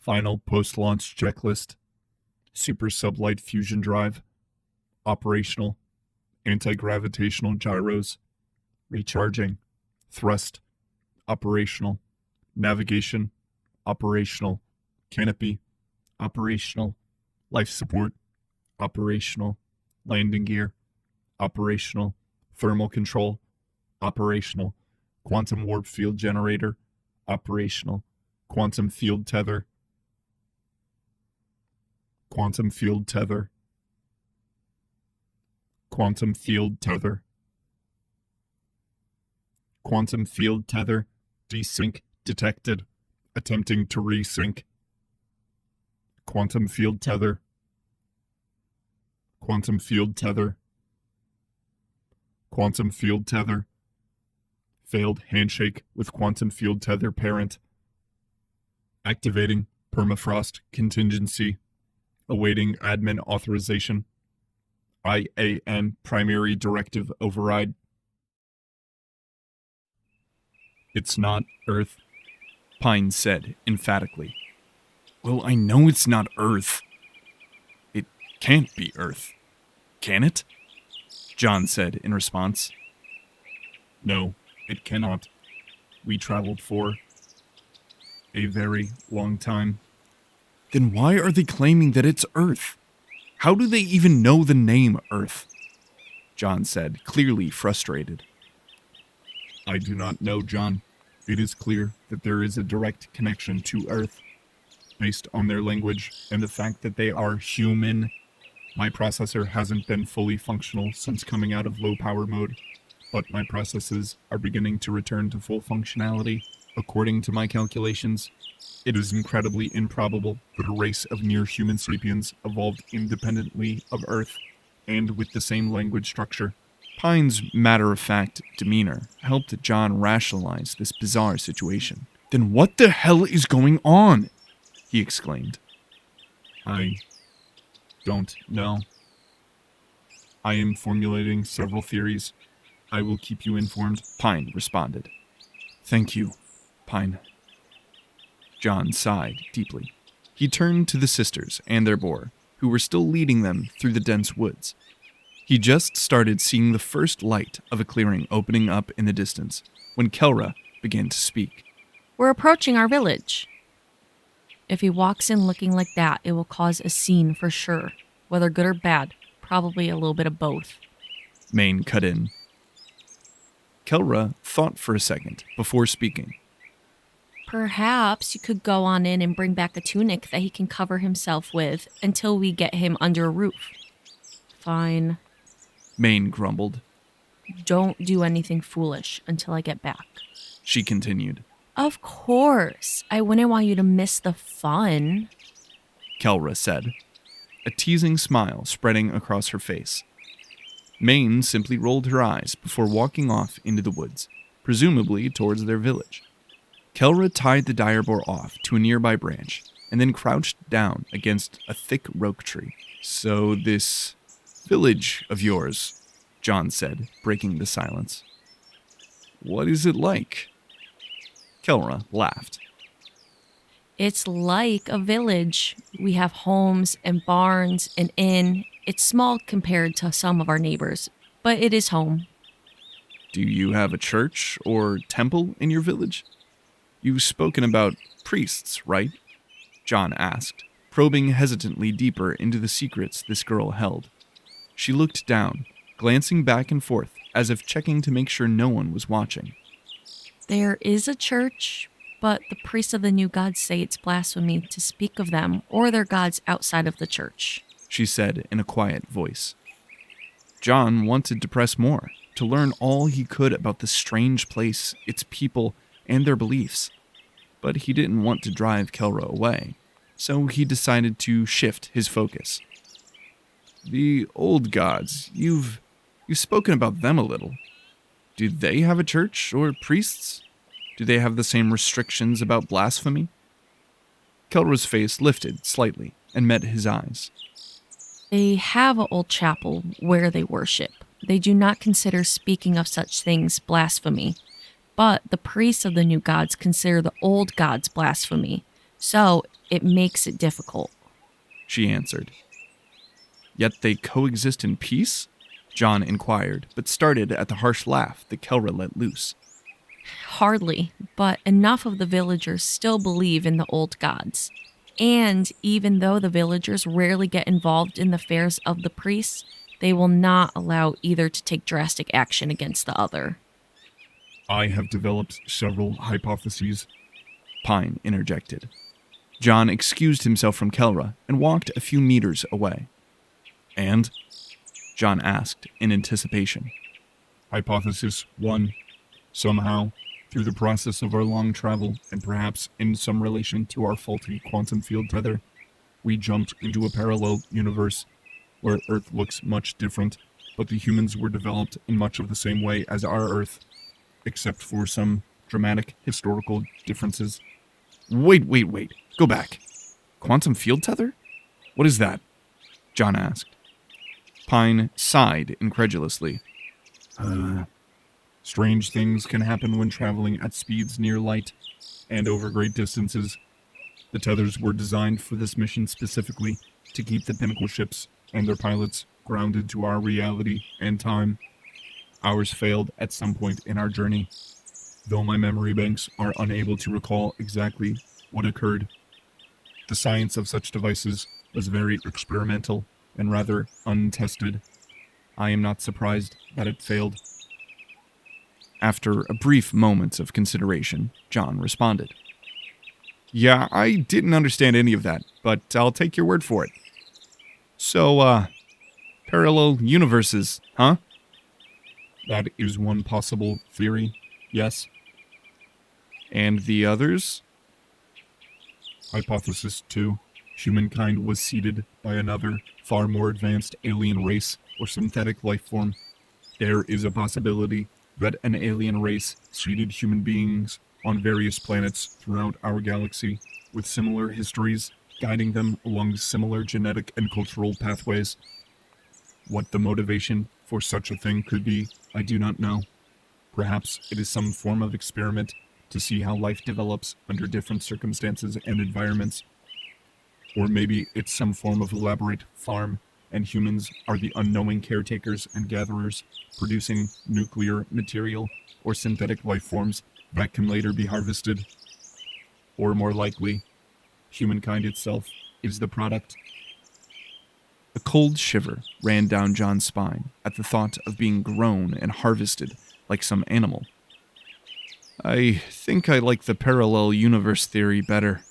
Final post-launch checklist. Super sublight fusion drive. Operational. Anti-gravitational gyros. Recharging. Thrust. Operational. Navigation. Operational. Canopy. Operational. Life support. Operational. Landing gear. Operational. Thermal control. Operational. Quantum warp field generator. Operational. Quantum field tether. Quantum field tether. Quantum field tether. Quantum field tether. Desync detected. Attempting to resync. Quantum field tether. Quantum field tether. Quantum field tether. Failed handshake with quantum field tether parent. Activating permafrost contingency. Awaiting admin authorization. IAM primary directive override. It's not Earth, Pine said emphatically. Well, I know it's not Earth. It can't be Earth, can it? John said in response. No, it cannot. We traveled for a very long time. Then why are they claiming that it's Earth? How do they even know the name Earth? John said, clearly frustrated. I do not know, John. It is clear that there is a direct connection to Earth, based on their language and the fact that they are human. My processor hasn't been fully functional since coming out of low power mode, but my processes are beginning to return to full functionality. According to my calculations, it is incredibly improbable that a race of near-human sapiens evolved independently of Earth and with the same language structure. Pine's matter-of-fact demeanor helped John rationalize this bizarre situation. Then what the hell is going on? He exclaimed. I don't know. I am formulating several theories. I will keep you informed, Pine responded. Thank you, Pine. John sighed deeply. He turned to the sisters and their boar, who were still leading them through the dense woods. He just started seeing the first light of a clearing opening up in the distance when Kelra began to speak. We're approaching our village. If he walks in looking like that, it will cause a scene for sure. Whether good or bad, probably a little bit of both. Maine cut in. Kelra thought for a second before speaking. Perhaps you could go on in and bring back a tunic that he can cover himself with until we get him under a roof. Fine. Maine grumbled. Don't do anything foolish until I get back. She continued. Of course. I wouldn't want you to miss the fun. Kelra said, a teasing smile spreading across her face. Maine simply rolled her eyes before walking off into the woods, presumably towards their village. Kelra tied the dire boar off to a nearby branch and then crouched down against a thick roke tree. So this village of yours, John said, breaking the silence. What is it like? Kelra laughed. It's like a village. We have homes and barns, an inn. It's small compared to some of our neighbors, but it is home. Do you have a church or temple in your village? You've spoken about priests, right? John asked, probing hesitantly deeper into the secrets this girl held. She looked down, glancing back and forth as if checking to make sure no one was watching. There is a church, but the priests of the new gods say it's blasphemy to speak of them or their gods outside of the church, she said in a quiet voice. John wanted to press more, to learn all he could about this strange place, its people, and their beliefs. But he didn't want to drive Kelra away, so he decided to shift his focus. The old gods, you've spoken about them a little. Do they have a church or priests? Do they have the same restrictions about blasphemy? Kelra's face lifted slightly and met his eyes. They have an old chapel where they worship. They do not consider speaking of such things blasphemy. But the priests of the new gods consider the old gods blasphemy. So it makes it difficult. She answered. Yet they coexist in peace? John inquired, but started at the harsh laugh that Kelra let loose. Hardly, but enough of the villagers still believe in the old gods. And even though the villagers rarely get involved in the affairs of the priests, they will not allow either to take drastic action against the other. I have developed several hypotheses, Pine interjected. John excused himself from Kelra and walked a few meters away. And? John asked in anticipation. Hypothesis 1. Somehow, through the process of our long travel, and perhaps in some relation to our faulty quantum field tether, we jumped into a parallel universe where Earth looks much different, but the humans were developed in much of the same way as our Earth, except for some dramatic historical differences. Wait. Go back. Quantum field tether? What is that? John asked. Pine sighed incredulously. Strange things can happen when traveling at speeds near light and over great distances. The tethers were designed for this mission specifically to keep the pinnacle ships and their pilots grounded to our reality and time. Ours failed at some point in our journey, though my memory banks are unable to recall exactly what occurred. The science of such devices was very experimental and rather untested. I am not surprised that it failed. After a brief moment of consideration, John responded. Yeah, I didn't understand any of that, but I'll take your word for it. So, parallel universes, huh? That is one possible theory, yes. And the others? Hypothesis 2. Humankind was seeded by another, far more advanced alien race or synthetic life form. There is a possibility that an alien race seeded human beings on various planets throughout our galaxy, with similar histories guiding them along similar genetic and cultural pathways. What the motivation for such a thing could be, I do not know. Perhaps it is some form of experiment to see how life develops under different circumstances and environments. Or maybe it's some form of elaborate farm, and humans are the unknowing caretakers and gatherers, producing nuclear material or synthetic life forms that can later be harvested. Or more likely, humankind itself is the product. A cold shiver ran down John's spine at the thought of being grown and harvested like some animal. I think I like the parallel universe theory better.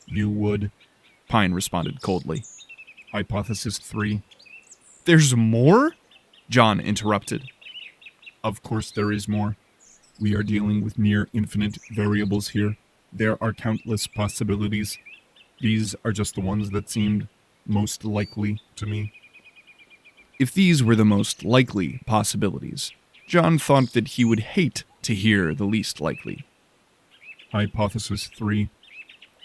You would, Pine responded coldly. Hypothesis 3. There's more? John interrupted. Of course there is more. We are dealing with near infinite variables here. There are countless possibilities. These are just the ones that seemed most likely to me. If these were the most likely possibilities, John thought that he would hate to hear the least likely. Hypothesis 3.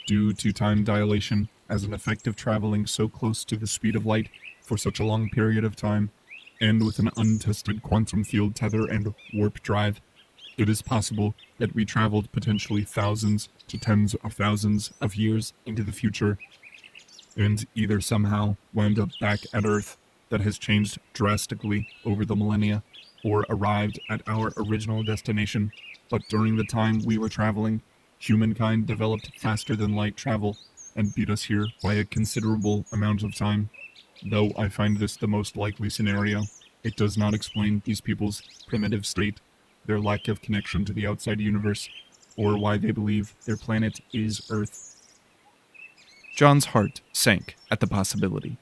Due to time dilation, as an effect of traveling so close to the speed of light for such a long period of time, and with an untested quantum field tether and warp drive, it is possible that we traveled potentially thousands to tens of thousands of years into the future, and either somehow wound up back at Earth that has changed drastically over the millennia, or arrived at our original destination, but during the time we were traveling, humankind developed faster than light travel and beat us here by a considerable amount of time. Though I find this the most likely scenario, it does not explain these people's primitive state, their lack of connection to the outside universe, or why they believe their planet is Earth. John's heart sank at the possibility.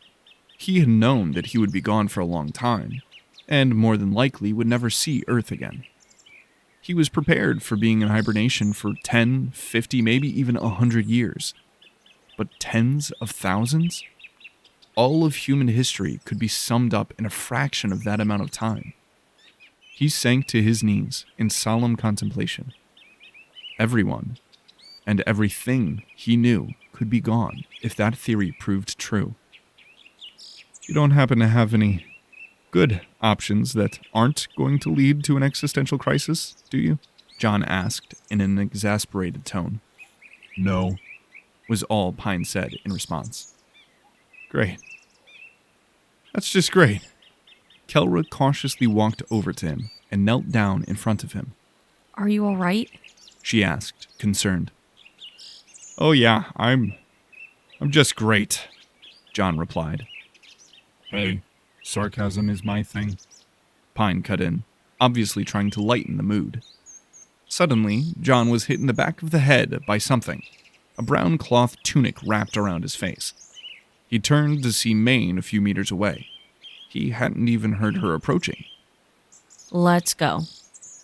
He had known that he would be gone for a long time, and more than likely would never see Earth again. He was prepared for being in hibernation for 10, 50, maybe even 100 years. But tens of thousands? All of human history could be summed up in a fraction of that amount of time. He sank to his knees in solemn contemplation. Everyone and everything he knew could be gone if that theory proved true. You don't happen to have any good options that aren't going to lead to an existential crisis, do you? John asked in an exasperated tone. No. was all Pine said in response. Great. That's just great. Kelra cautiously walked over to him and knelt down in front of him. Are you all right? She asked, concerned. Oh yeah, I'm just great, John replied. Hey, sarcasm is my thing. Pine cut in, obviously trying to lighten the mood. Suddenly, John was hit in the back of the head by something, a brown cloth tunic wrapped around his face. He turned to see Maine a few meters away. He hadn't even heard her approaching. Let's go,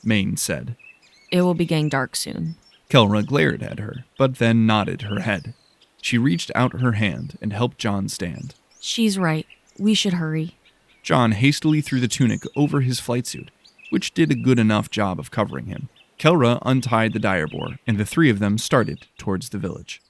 Maine said. It will be getting dark soon. Kelra glared at her, but then nodded her head. She reached out her hand and helped John stand. She's right. We should hurry. John hastily threw the tunic over his flight suit, which did a good enough job of covering him. Kelra untied the dire boar, and the three of them started towards the village.